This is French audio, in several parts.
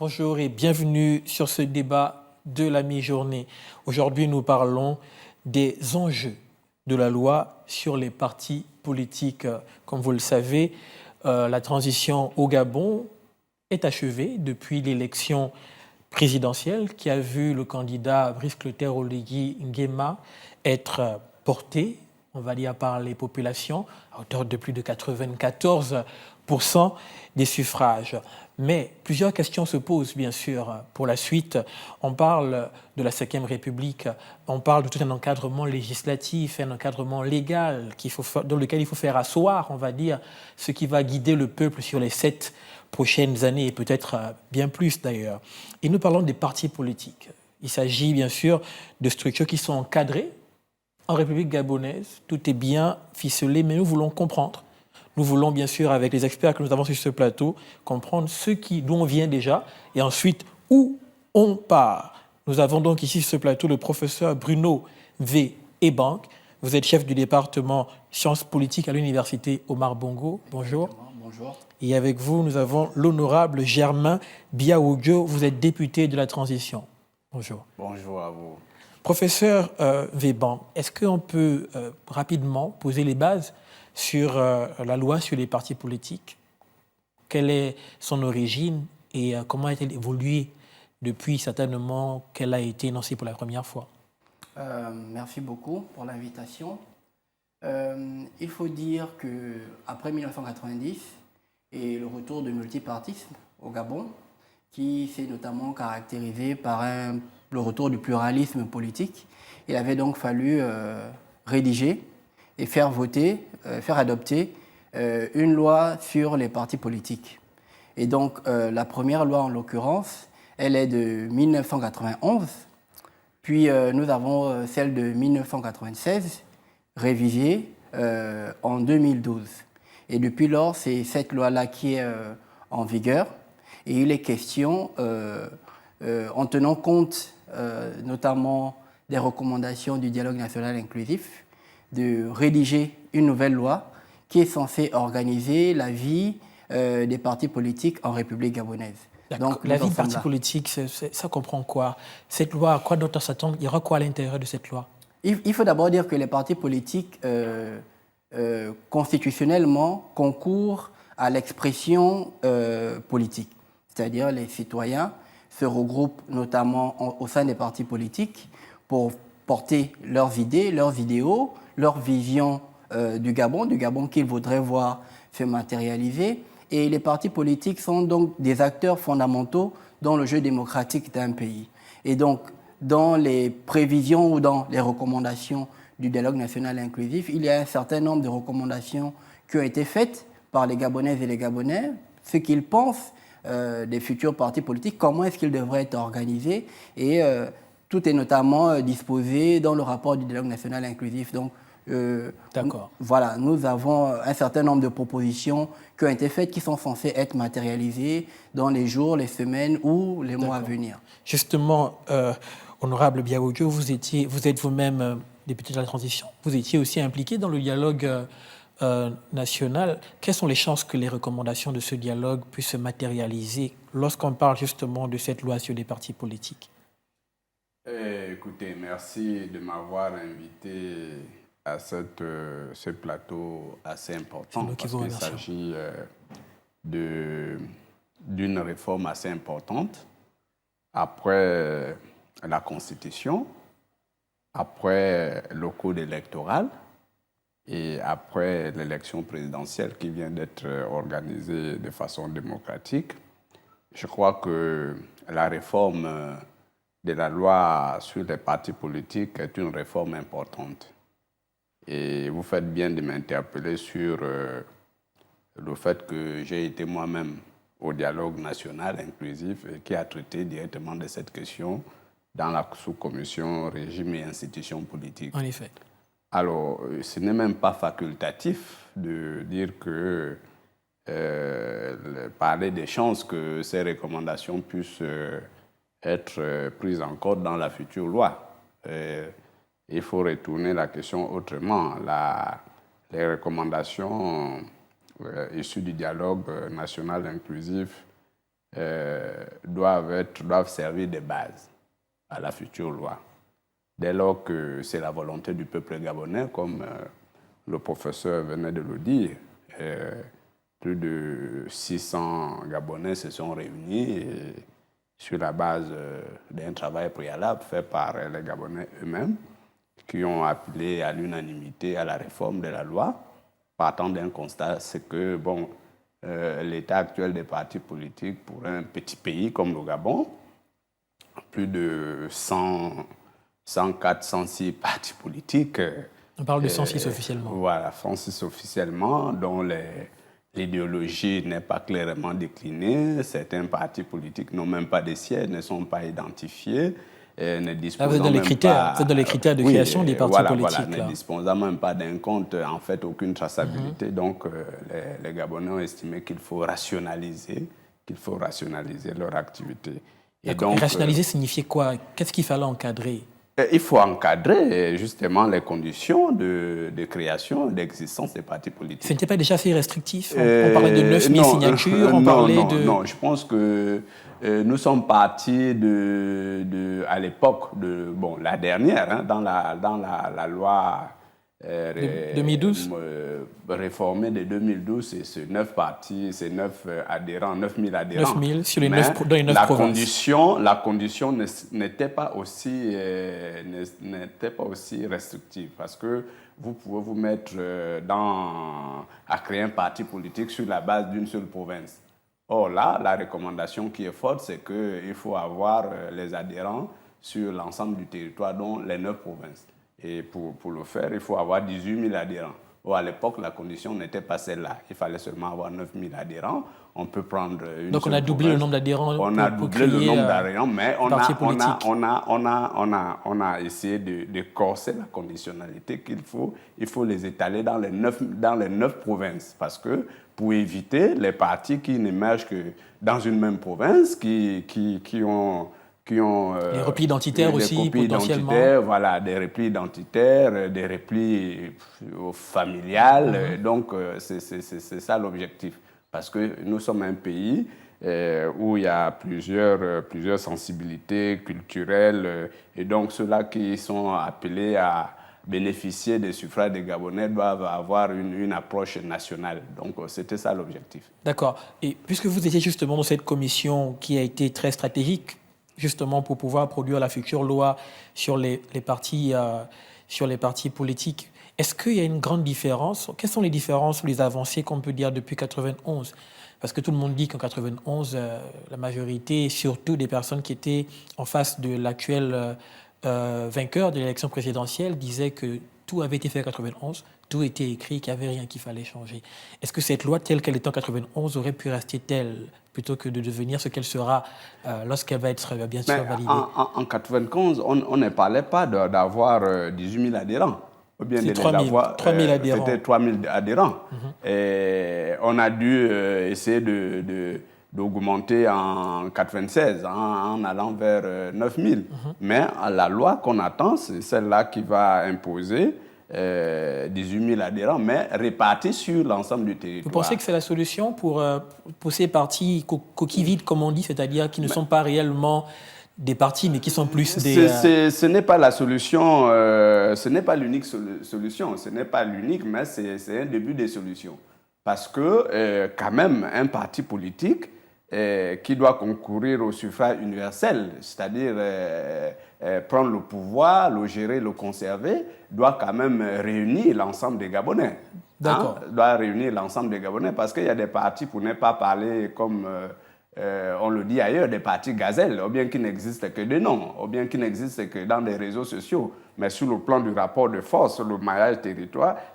Bonjour et bienvenue sur ce débat de la mi-journée. Aujourd'hui, nous parlons des enjeux de la loi sur les partis politiques. Comme vous le savez, la transition au Gabon est achevée depuis l'élection présidentielle qui a vu le candidat Brice Clotaire Oligui Nguema être porté, on va dire, par les populations, à hauteur de plus de 94% des suffrages. Mais plusieurs questions se posent, bien sûr, pour la suite. On parle de la Ve République, on parle de tout un encadrement législatif, un encadrement légal dans lequel il faut faire asseoir, on va dire, ce qui va guider le peuple sur les 7 prochaines années, et peut-être bien plus d'ailleurs. Et nous parlons des partis politiques. Il s'agit bien sûr de structures qui sont encadrées. En République gabonaise, tout est bien ficelé, mais nous voulons comprendre. Nous voulons bien sûr, avec les experts que nous avons sur ce plateau, comprendre d'où on vient déjà et ensuite où on part. Nous avons donc ici sur ce plateau le professeur Bruno V. Ebank. Vous êtes chef du département sciences politiques à l'université Omar Bongo. Bonjour. Bonjour. Et avec vous, nous avons l'honorable Germain Biaoudjo. Vous êtes député de la transition. Bonjour. Bonjour à vous. Professeur Weban, est-ce qu'on peut rapidement poser les bases sur la loi sur les partis politiques? Quelle est son origine et comment a-t-elle évolué depuis certainement qu'elle a été énoncée pour la première fois? Merci beaucoup pour l'invitation. Il faut dire qu'après 1990 et le retour du multipartisme au Gabon, qui s'est notamment caractérisé par le retour du pluralisme politique, il avait donc fallu rédiger et faire adopter une loi sur les partis politiques. Et donc la première loi en l'occurrence, elle est de 1991, puis nous avons celle de 1996, révisée en 2012. Et depuis lors, c'est cette loi-là qui est en vigueur. Et il est question, en tenant compte notamment des recommandations du dialogue national inclusif, de rédiger une nouvelle loi qui est censée organiser la vie des partis politiques en République gabonaise. Donc, la vie des partis politiques, ça comprend quoi? Cette loi, à quoi doit-on s'attendre? Il y aura quoi à l'intérieur de cette loi? Il faut d'abord dire que les partis politiques, constitutionnellement, concourent à l'expression politique. C'est-à-dire les citoyens se regroupent notamment au sein des partis politiques pour porter leurs idées, leurs idéaux, leur vision du Gabon qu'ils voudraient voir se matérialiser. Et les partis politiques sont donc des acteurs fondamentaux dans le jeu démocratique d'un pays. Et donc, dans les prévisions ou dans les recommandations du dialogue national inclusif, il y a un certain nombre de recommandations qui ont été faites par les Gabonaises et les Gabonais, ce qu'ils pensent des futurs partis politiques, comment est-ce qu'ils devraient être organisés, et tout est notamment disposé dans le rapport du dialogue national inclusif. Donc, voilà, nous avons un certain nombre de propositions qui ont été faites, qui sont censées être matérialisées dans les jours, les semaines ou les mois à venir. Justement, honorable Biaoudjo, vous êtes vous-même député de la transition. Vous étiez aussi impliqué dans le dialogue national. Quelles sont les chances que les recommandations de ce dialogue puissent se matérialiser lorsqu'on parle justement de cette loi sur les partis politiques? Écoutez, merci de m'avoir invité à ce plateau assez important parce qu'il s'agit d'une réforme assez importante après la Constitution, après le code électoral et après l'élection présidentielle qui vient d'être organisée de façon démocratique. Je crois que la réforme de la loi sur les partis politiques est une réforme importante. Et vous faites bien de m'interpeller sur le fait que j'ai été moi-même au dialogue national inclusif et qui a traité directement de cette question dans la sous-commission régime et institutions politiques. En effet. Alors, ce n'est même pas facultatif de dire que parler des chances que ces recommandations puissent être prises en compte dans la future loi. Il faut retourner la question autrement. Les recommandations issues du dialogue national inclusif doivent servir de base à la future loi. Dès lors que c'est la volonté du peuple gabonais, comme le professeur venait de le dire, plus de 600 Gabonais se sont réunis sur la base d'un travail préalable fait par les Gabonais eux-mêmes, qui ont appelé à l'unanimité à la réforme de la loi, partant d'un constat, c'est que l'état actuel des partis politiques pour un petit pays comme le Gabon, plus de 104, 106 partis politiques. On parle de 106 officiellement. Voilà, 106 officiellement, dont l'idéologie n'est pas clairement déclinée. Certains partis politiques n'ont même pas de sièges, ne sont pas identifiés. Ne disposant vous êtes dans les critères, vous êtes dans les critères de création des partis politiques. Ne disposant même pas d'un compte, en fait, aucune traçabilité. Donc, les Gabonais ont estimé qu'il faut rationaliser leur activité. Et donc, rationaliser signifiait quoi? Qu'est-ce qu'il fallait encadrer? Il faut encadrer justement les conditions de création, d'existence des partis politiques. Ce n'était pas déjà assez restrictif? On parlait de 9000 signatures, on parlait de... Non, je pense que nous sommes partis à l'époque de la dernière, dans la loi 2012 réformée de 2012, c'est 9 partis, c'est 9 adhérents, 9000 adhérents. 9000 sur les 9, dans les 9 provinces. La condition n'était pas aussi restrictive, parce que vous pouvez vous mettre à créer un parti politique sur la base d'une seule province. Or là, la recommandation qui est forte, c'est qu'il faut avoir les adhérents sur l'ensemble du territoire, dont les 9 provinces. Et pour le faire, il faut avoir 18 000 adhérents. Or, à l'époque, la condition n'était pas celle-là. Il fallait seulement avoir 9 000 adhérents. On peut prendre une Donc, on a doublé le nombre d'adhérents. On a doublé le nombre d'adhérents, mais on a essayé de corser la conditionnalité qu'il faut. Il faut les étaler dans les 9 provinces. Parce que pour éviter les partis qui n'émergent que dans une même province, qui ont les replis identitaires aussi, potentiellement. Voilà, des replis identitaires, des replis familiales. Donc, c'est ça l'objectif. Parce que nous sommes un pays où il y a plusieurs sensibilités culturelles. Et donc, ceux-là qui sont appelés à bénéficier des suffrages des Gabonais doivent avoir une approche nationale. Donc, c'était ça l'objectif. D'accord. Et puisque vous étiez justement dans cette commission qui a été très stratégique, justement pour pouvoir produire la future loi sur les partis politiques, est-ce qu'il y a une grande différence? Quelles sont les différences ou les avancées qu'on peut dire depuis 1991? Parce que tout le monde dit qu'en 1991, la majorité, surtout des personnes qui étaient en face de l'actuel vainqueur de l'élection présidentielle, disaient que tout avait été fait en 1991, tout était écrit, qu'il n'y avait rien qu'il fallait changer. Est-ce que cette loi, telle qu'elle est en 1991, aurait pu rester telle plutôt que de devenir ce qu'elle sera lorsqu'elle va être bien sûr validée? En 1991, on ne parlait pas d'avoir 18 000 adhérents. Ou bien de 3 000 adhérents. C'était 3 000 adhérents. Et on a dû essayer d'augmenter en 1996 en allant vers 9 000. Mais la loi qu'on attend, c'est celle-là qui va imposer 18 000 adhérents, mais répartis sur l'ensemble du territoire. Vous pensez que c'est la solution pour ces partis coquilles vides, comme on dit, c'est-à-dire qui ne sont pas réellement des partis, mais qui sont plus des... Ce n'est pas la solution, ce n'est pas l'unique solution, ce n'est pas l'unique, mais c'est un début de solution. Parce que, quand même, un parti politique qui doit concourir au suffrage universel, c'est-à-dire prendre le pouvoir, le gérer, le conserver, doit quand même réunir l'ensemble des Gabonais. D'accord. Doit réunir l'ensemble des Gabonais, parce qu'il y a des partis, pour ne pas parler comme on le dit ailleurs, des partis gazelles, ou bien qui n'existent que de noms, ou bien qui n'existent que dans des réseaux sociaux. Mais sur le plan du rapport de force, sur le maillage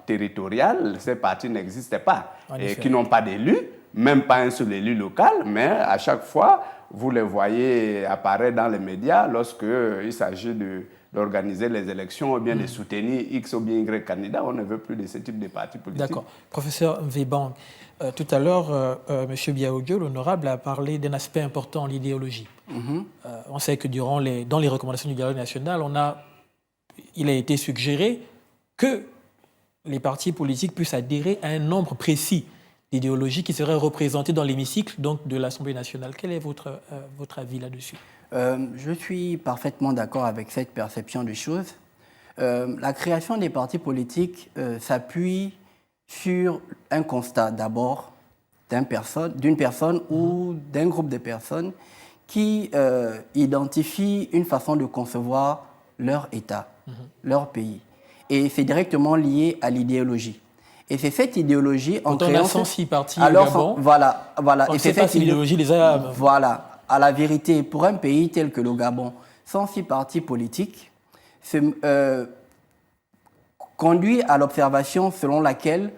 territorial, ces partis n'existent pas. Et qui n'ont pas d'élus, même pas un seul élu local, mais à chaque fois, vous les voyez apparaître dans les médias lorsqu'il s'agit d'organiser les élections ou bien de soutenir X ou bien Y candidats. On ne veut plus de ce type de partis politiques. D'accord. Professeur Mvebang, tout à l'heure, M. Biaodio, l'honorable, a parlé d'un aspect important, l'idéologie. On sait que dans les recommandations du dialogue national, il a été suggéré que les partis politiques puissent adhérer à un nombre précis d'idéologie qui serait représentée dans l'hémicycle donc de l'Assemblée nationale. Quel est votre avis là-dessus? Je suis parfaitement d'accord avec cette perception des choses. La création des partis politiques s'appuie sur un constat d'abord d'une personne ou d'un groupe de personnes qui identifient une façon de concevoir leur État, leur pays. Et c'est directement lié à l'idéologie. Et c'est cette idéologie en créant... On a 106 partis au Gabon. Voilà. On ne sait pas si l'idéologie les a... Voilà. À la vérité, pour un pays tel que le Gabon, 106 partis politiques conduit à l'observation selon laquelle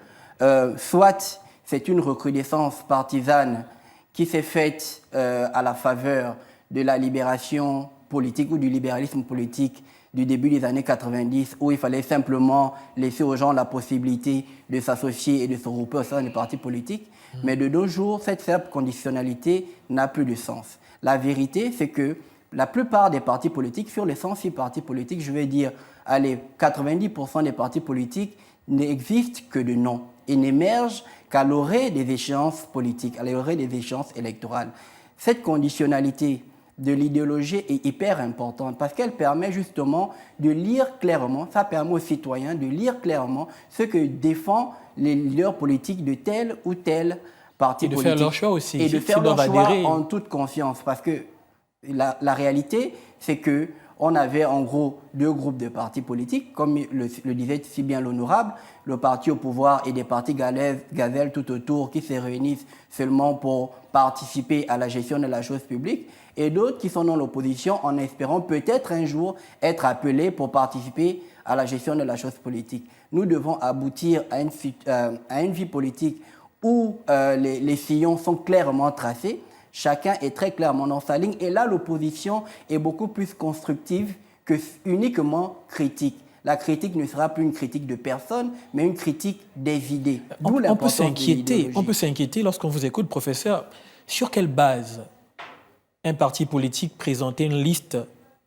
soit c'est une recrudescence partisane qui s'est faite à la faveur de la libération politique ou du libéralisme politique du début des années 90, où il fallait simplement laisser aux gens la possibilité de s'associer et de se regrouper au sein des partis politiques. Mais de nos jours, cette simple conditionnalité n'a plus de sens. La vérité, c'est que la plupart des partis politiques, sur les 106 partis politiques, je vais dire, allez, 90% des partis politiques n'existent que de nom et n'émergent qu'à l'orée des échéances politiques, à l'orée des échéances électorales. Cette conditionnalité de l'idéologie est hyper importante parce qu'elle permet justement de lire clairement, ça permet aux citoyens de lire clairement ce que défend les leaders politiques de tel ou tel parti politique. Et de faire leur choix aussi. Et de faire leur choix en toute conscience. Parce que la réalité, c'est qu'on avait en gros deux groupes de partis politiques, comme le disait si bien l'honorable, le parti au pouvoir et des partis gazelles tout autour qui se réunissent seulement pour participer à la gestion de la chose publique, et d'autres qui sont dans l'opposition en espérant peut-être un jour être appelés pour participer à la gestion de la chose politique. Nous devons aboutir à une vie politique où les sillons sont clairement tracés, chacun est très clairement dans sa ligne, et là l'opposition est beaucoup plus constructive que uniquement critique. La critique ne sera plus une critique de personne, mais une critique des idées. On peut s'inquiéter lorsqu'on vous écoute, professeur, sur quelle base un parti politique présentait une liste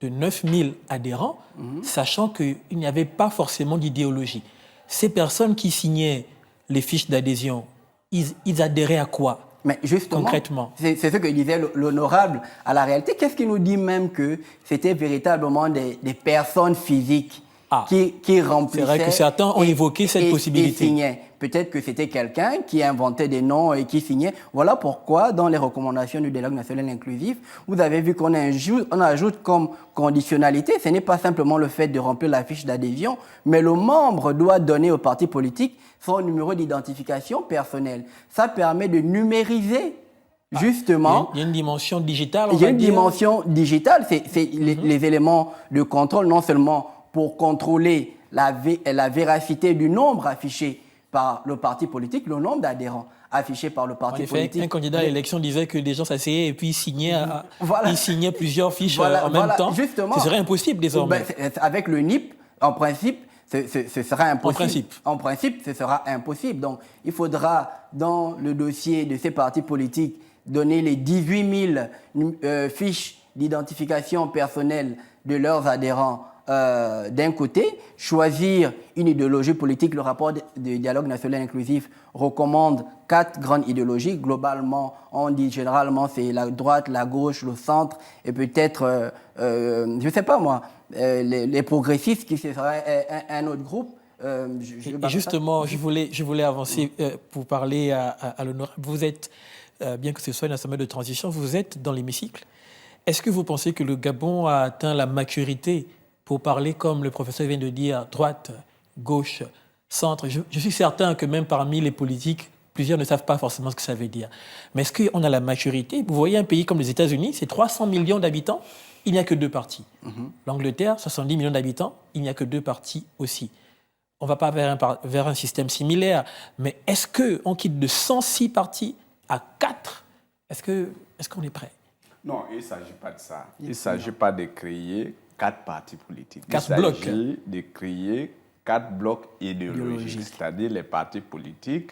de 9000 adhérents, sachant qu'il n'y avait pas forcément d'idéologie. Ces personnes qui signaient les fiches d'adhésion, ils adhéraient à quoi? Mais justement, concrètement, c'est ce que disait l'honorable. À la réalité, qu'est-ce qui nous dit même que c'était véritablement des personnes physiques qui remplissaient... C'est vrai que certains ont évoqué cette possibilité. Et signaient. Peut-être que c'était quelqu'un qui inventait des noms et qui signait. Voilà pourquoi, dans les recommandations du dialogue national inclusif, vous avez vu qu'on ajoute comme conditionnalité, ce n'est pas simplement le fait de remplir la fiche d'adhésion, mais le membre doit donner au parti politique son numéro d'identification personnelle. Ça permet de numériser justement... Il y a une dimension digitale, Il y a une dimension digitale, c'est les éléments de contrôle, non seulement pour contrôler la véracité du nombre affiché par le parti politique, le nombre d'adhérents affichés par le parti politique. Un candidat à l'élection disait que des gens s'asseyaient et puis ils signaient plusieurs fiches en même temps. Justement. Ce serait impossible désormais. Avec le NIP, en principe, ce sera impossible. En principe, ce sera impossible. Donc, il faudra, dans le dossier de ces partis politiques, donner les 18 000 fiches d'identification personnelle de leurs adhérents d'un côté, choisir une idéologie politique. Le rapport du dialogue national inclusif recommande 4 grandes idéologies. Globalement, on dit généralement c'est la droite, la gauche, le centre et peut-être, je ne sais pas moi, les progressistes qui seraient un autre groupe. Et justement, je voulais avancer pour parler à l'honorable. Vous êtes, bien que ce soit une assemblée de transition, vous êtes dans l'hémicycle. Est-ce que vous pensez que le Gabon a atteint la maturité pour parler, comme le professeur vient de dire, droite, gauche, centre? Je suis certain que même parmi les politiques, plusieurs ne savent pas forcément ce que ça veut dire. Mais est-ce qu'on a la maturité? Vous voyez un pays comme les États-Unis, c'est 300 millions d'habitants, il n'y a que 2 partis. L'Angleterre, 70 millions d'habitants, il n'y a que 2 partis aussi. On ne va pas vers un système similaire, mais est-ce qu'on quitte de 106 partis à 4? Est-ce qu'on est prêt? Non, il ne s'agit pas de ça. Il ne s'agit pas de créer 4 partis politiques. 4 blocs. Il s'agit de créer 4 blocs idéologiques, c'est-à-dire les partis politiques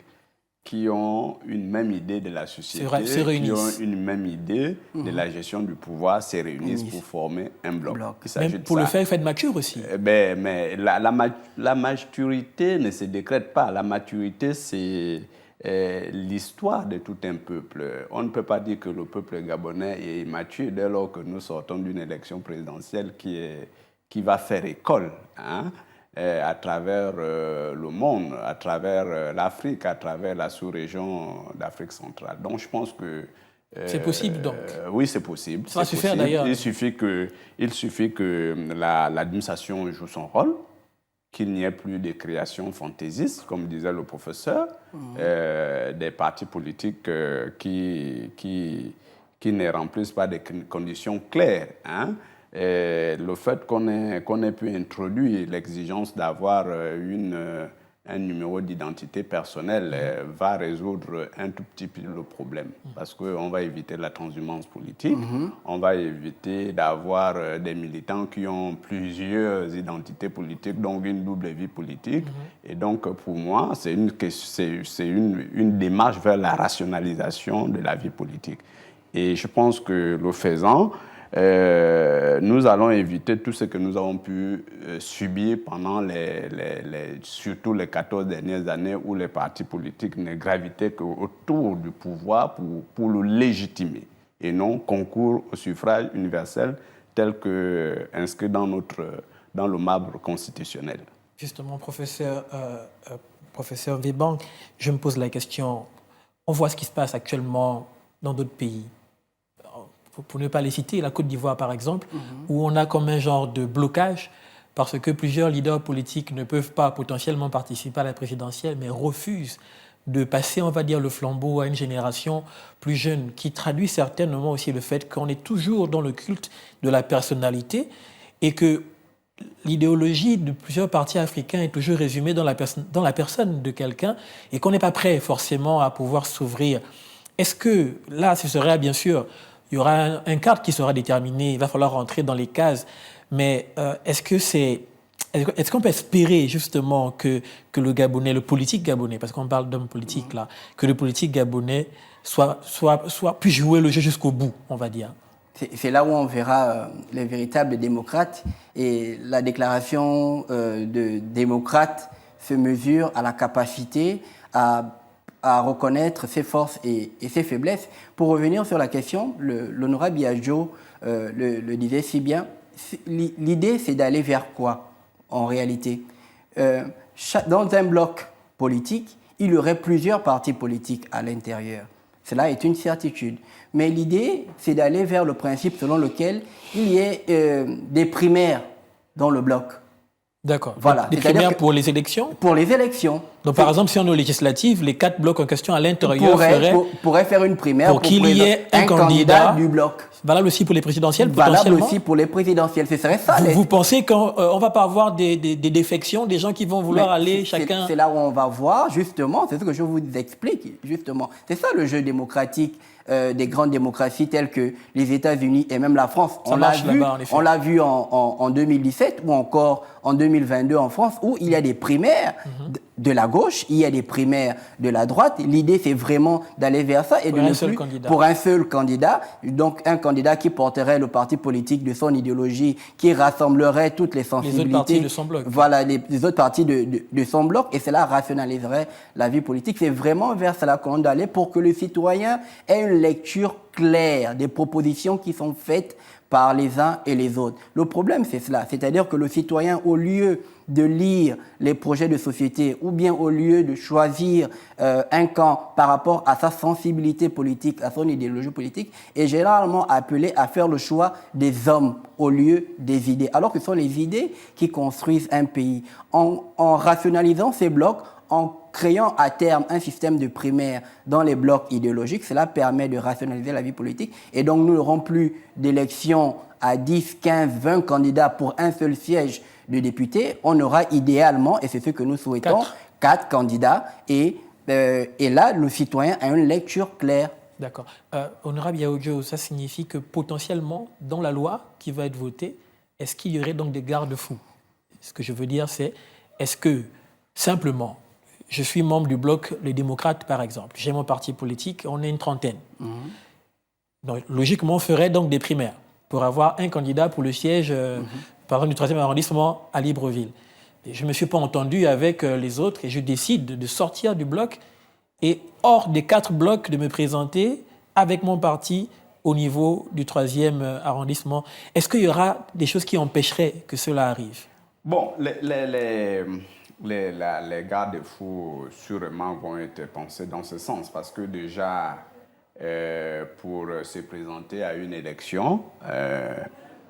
qui ont une même idée de la société, qui ont une même idée de la gestion du pouvoir, se réunissent pour former un bloc. Même pour le faire, il faut être mature aussi. Mais la maturité ne se décrète pas. La maturité, c'est l'histoire de tout un peuple. On ne peut pas dire que le peuple gabonais est immature dès lors que nous sortons d'une élection présidentielle qui va faire école, hein, à travers le monde, à travers l'Afrique, à travers la sous-région d'Afrique centrale. Donc je pense que c'est possible donc. Oui, c'est possible. Ça va se faire d'ailleurs. Il suffit que l'administration joue son rôle, qu'il n'y ait plus de création fantaisiste, comme disait le professeur, des partis politiques qui ne remplissent pas des conditions claires. Hein. Et le fait qu'on ait pu introduire l'exigence d'avoir un numéro d'identité personnelle va résoudre un tout petit peu le problème. Parce qu'on va éviter la transhumance politique, on va éviter d'avoir des militants qui ont plusieurs identités politiques, donc une double vie politique. Et donc, pour moi, c'est une démarche vers la rationalisation de la vie politique. Et je pense que le faisant, nous allons éviter tout ce que nous avons pu subir pendant surtout les 14 dernières années où les partis politiques ne gravitaient qu'autour du pouvoir pour le légitimer et non concourent au suffrage universel tel qu'inscrit dans le marbre constitutionnel. Justement, professeur Webang, je me pose la question, on voit ce qui se passe actuellement dans d'autres pays. Pour ne pas les citer, la Côte d'Ivoire par exemple, où on a comme un genre de blocage parce que plusieurs leaders politiques ne peuvent pas potentiellement participer à la présidentielle, mais refusent de passer, on va dire, le flambeau à une génération plus jeune, qui traduit certainement aussi le fait qu'on est toujours dans le culte de la personnalité et que l'idéologie de plusieurs partis africains est toujours résumée dans la personne de quelqu'un et qu'on n'est pas prêt forcément à pouvoir s'ouvrir. Est-ce que là, ce serait bien sûr... Il y aura un cadre qui sera déterminé, il va falloir rentrer dans les cases. Mais est-ce qu'on peut espérer justement que le Gabonais, le politique gabonais, parce qu'on parle d'homme politique là, que le politique gabonais puisse jouer le jeu jusqu'au bout, on va dire? C'est là où on verra les véritables démocrates. Et la déclaration de démocrate se mesure à la capacité à reconnaître ses forces et ses faiblesses. Pour revenir sur la question, l'honorable Biagio le disait si bien, l'idée c'est d'aller vers quoi en réalité? Dans un bloc politique, il y aurait plusieurs partis politiques à l'intérieur. Cela est une certitude. Mais l'idée, c'est d'aller vers le principe selon lequel il y ait des primaires dans le bloc. D'accord. Voilà. Des primaires pour les élections? Pour les élections. Donc, par exemple, si on est aux législatives, les 4 blocs en question à l'intérieur pourraient faire une primaire pour qu'il y ait un candidat du bloc. Valable aussi pour les présidentielles, valable aussi pour les présidentielles. Ce serait ça. Vous pensez qu'on ne va pas avoir des défections, des gens qui vont vouloir aller chacun... C'est là où on va voir, justement, c'est ce que je vous explique, justement. C'est ça le jeu démocratique des grandes démocraties telles que les États-Unis et même la France. On l'a vu en 2017 ou encore en 2022 en France, où il y a des primaires de la gauche, il y a des primaires de la droite. L'idée, c'est vraiment d'aller vers ça et pour un seul candidat. Donc, un candidat qui porterait le parti politique de son idéologie, qui rassemblerait toutes les sensibilités. Les autres partis de son bloc. Voilà, les autres partis de son bloc, et cela rationaliserait la vie politique. C'est vraiment vers cela qu'on doit aller pour que le citoyen ait une lecture claire des propositions qui sont faites par les uns et les autres. Le problème, c'est cela. C'est-à-dire que le citoyen, au lieu de lire les projets de société ou bien au lieu de choisir un camp par rapport à sa sensibilité politique, à son idéologie politique, est généralement appelé à faire le choix des hommes au lieu des idées. Alors que ce sont les idées qui construisent un pays. En rationalisant ces blocs, en créant à terme un système de primaire dans les blocs idéologiques, cela permet de rationaliser la vie politique. Et donc, nous n'aurons plus d'élections à 10, 15, 20 candidats pour un seul siège de député. On aura idéalement, et c'est ce que nous souhaitons, 4 candidats. Et là, le citoyen a une lecture claire. D'accord. Honorable Yaojo, ça signifie que potentiellement, dans la loi qui va être votée, est-ce qu'il y aurait donc des garde-fous? Ce que je veux dire, c'est, est-ce que, simplement, je suis membre du bloc Les Démocrates, par exemple. J'ai mon parti politique, on est une trentaine. Donc, logiquement, on ferait donc des primaires pour avoir un candidat pour le siège, par exemple, du 3e arrondissement à Libreville. Et je ne me suis pas entendu avec les autres et je décide de sortir du bloc et hors des 4 blocs de me présenter avec mon parti au niveau du 3e arrondissement. Est-ce qu'il y aura des choses qui empêcheraient que cela arrive? Bon, les garde-fous sûrement vont être pensés dans ce sens parce que déjà, pour se présenter à une élection,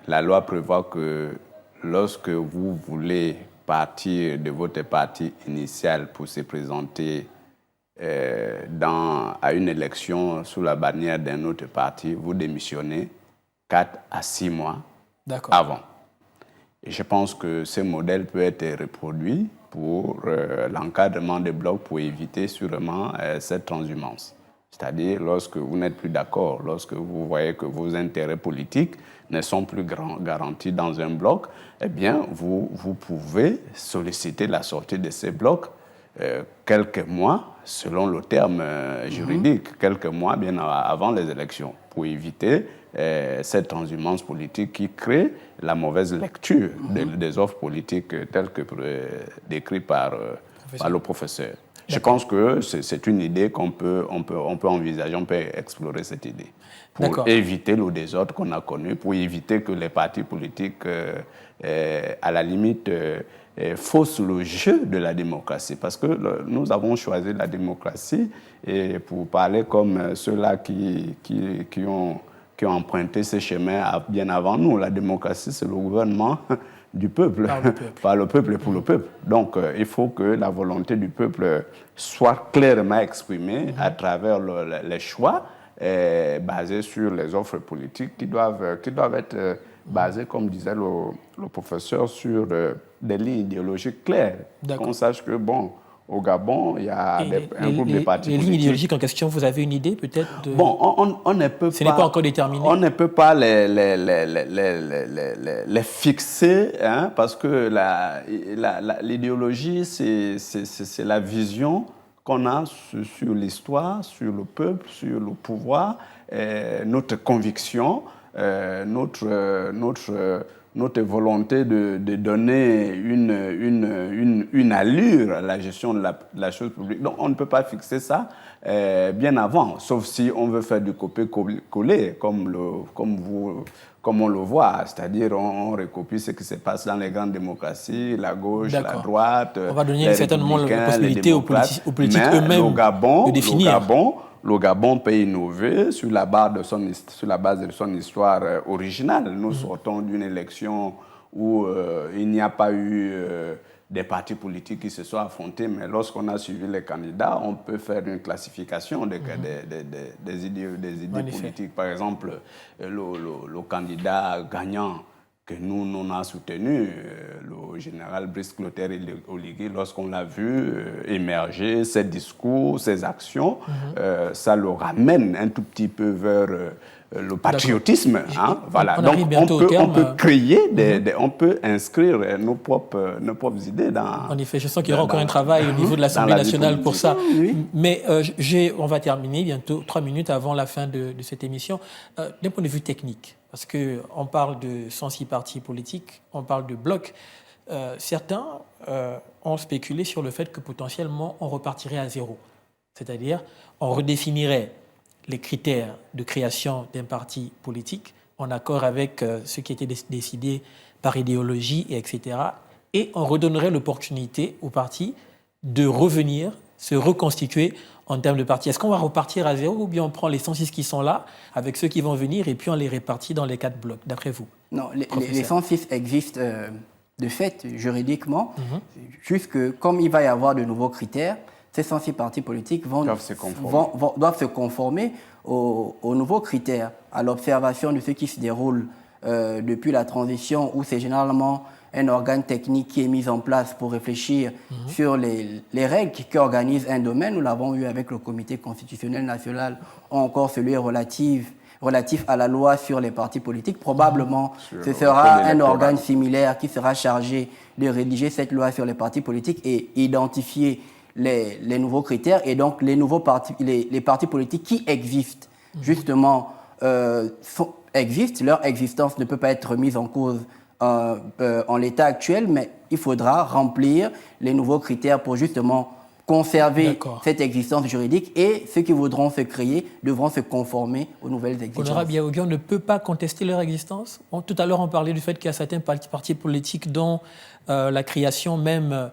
la loi prévoit que lorsque vous voulez partir de votre parti initial pour se présenter à une élection sous la bannière d'un autre parti, vous démissionnez 4 à 6 mois avant. Et je pense que ce modèle peut être reproduit pour l'encadrement des blocs pour éviter sûrement cette transhumance. C'est-à-dire lorsque vous n'êtes plus d'accord, lorsque vous voyez que vos intérêts politiques ne sont plus garantis dans un bloc, eh bien, vous pouvez solliciter la sortie de ces blocs quelques mois, selon le terme juridique, quelques mois bien avant les élections, pour éviter cette transhumance politique qui crée la mauvaise lecture des offres politiques telles que décrites par le professeur. Je pense que c'est une idée qu'on peut envisager, on peut explorer cette idée pour éviter le désordre qu'on a connu, pour éviter que les partis politiques, à la limite, faussent le jeu de la démocratie. Parce que nous avons choisi la démocratie et pour parler comme ceux-là qui ont emprunté ce chemin bien avant nous. La démocratie, c'est le gouvernement du peuple, par le peuple et pour le peuple. Donc, il faut que la volonté du peuple soit clairement exprimée à travers les choix basés sur les offres politiques qui doivent être basées, comme disait le professeur, sur des lignes idéologiques claires. Qu'on sache que, bon, au Gabon, il y a un groupe de partis politiques. Les lignes idéologiques en question, vous avez une idée peut-être Bon, on ne peut pas... Ce n'est pas encore déterminé. On ne peut pas les fixer, hein, parce que l'idéologie, c'est la vision qu'on a sur l'histoire, sur le peuple, sur le pouvoir, notre conviction, notre volonté de donner une allure à la gestion de la chose publique. Donc, on ne peut pas fixer ça bien avant, sauf si on veut faire du copier-coller, comme on le voit. C'est-à-dire, on recopie ce qui se passe dans les grandes démocraties, la gauche, la droite, on va donner certainement la possibilité aux politiques eux-mêmes de définir. Le Gabon peut innover sur la base de son histoire originale. Nous sortons d'une élection où il n'y a pas eu des partis politiques qui se sont affrontés, mais lorsqu'on a suivi les candidats, on peut faire une classification des idées politiques. Par exemple, le candidat gagnant que nous avons soutenu, le général Brice Clotaire Oligui, lorsqu'on l'a vu émerger, ses discours, ses actions, ça le ramène un tout petit peu vers le patriotisme. Hein, voilà. Donc on peut créer, on peut inscrire nos propres idées dans... En effet, je sens qu'il y aura encore un travail au niveau de l'Assemblée nationale pour ça. Oui. Mais on va terminer bientôt, 3 minutes avant la fin de cette émission. D'un point de vue technique, parce qu'on parle de 106 partis politiques, on parle de blocs. Certains ont spéculé sur le fait que potentiellement on repartirait à zéro. C'est-à-dire, on redéfinirait les critères de création d'un parti politique en accord avec ce qui était décidé par idéologie, etc. Et on redonnerait l'opportunité aux partis de revenir, se reconstituer en termes de partis. Est-ce qu'on va repartir à zéro ou bien on prend les 106 qui sont là avec ceux qui vont venir et puis on les répartit dans les 4 blocs, d'après vous? Non, les 106 existent de fait, juridiquement, juste que comme il va y avoir de nouveaux critères, ces 106 partis politiques doivent se conformer aux nouveaux critères, à l'observation de ce qui se déroule depuis la transition, où c'est généralement un organe technique qui est mis en place pour réfléchir sur les règles qui organisent un domaine. Nous l'avons eu avec le Comité constitutionnel national, ou encore celui relatif à la loi sur les partis politiques. Probablement, ce sera un organe similaire qui sera chargé de rédiger cette loi sur les partis politiques et identifier les nouveaux critères. Et donc, les partis politiques qui existent, justement, existent. Leur existence ne peut pas être mise en cause en l'état actuel, mais il faudra remplir les nouveaux critères pour justement conserver cette existence juridique et ceux qui voudront se créer devront se conformer aux nouvelles exigences. Honorable Biaougui, on ne peut pas contester leur existence. Tout à l'heure, on parlait du fait qu'il y a certains partis politiques dont la création même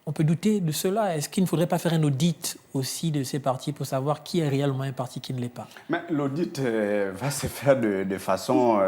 on peut douter de cela. Est-ce qu'il ne faudrait pas faire un audit aussi de ces partis pour savoir qui est réellement un parti qui ne l'est pas? Mais l'audit va se faire de façon...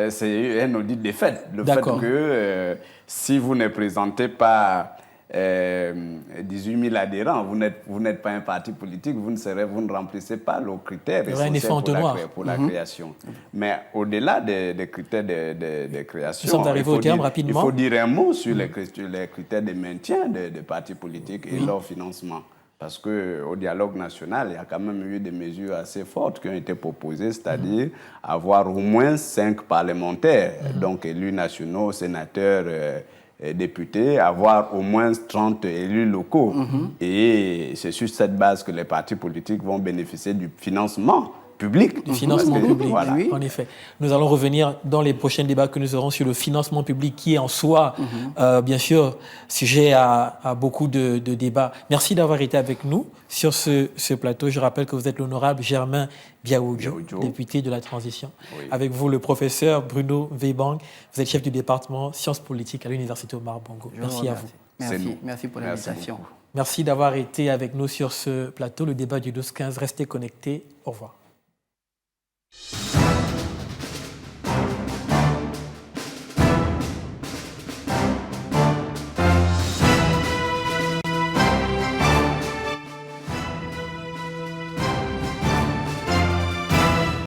c'est un audit des faits. Le fait que si vous ne présentez pas 18 000 adhérents, vous n'êtes pas un parti politique, vous ne remplissez pas les critères essentiels pour la création. Mais au-delà des critères de création, nous sommes arrivés au terme rapidement. Il faut dire un mot sur les critères de maintien des partis politiques et leur financement. Parce qu'au dialogue national, il y a quand même eu des mesures assez fortes qui ont été proposées, c'est-à-dire avoir au moins 5 parlementaires, donc élus nationaux, sénateurs, députés, avoir au moins 30 élus locaux. Et c'est sur cette base que les partis politiques vont bénéficier du financement public. Du financement public, voilà. Oui. En effet. Nous allons revenir dans les prochains débats que nous aurons sur le financement public qui est en soi, bien sûr, sujet à beaucoup de débats. Merci d'avoir été avec nous sur ce plateau. Je rappelle que vous êtes l'honorable Germain Biaougui, député de la transition. Oui. Avec vous, le professeur Bruno Weibang. Vous êtes chef du département sciences politiques à l'université Omar Bongo. Merci à vous. Merci pour l'invitation. Merci d'avoir été avec nous sur ce plateau. Le débat du 12-15. Restez connectés. Au revoir.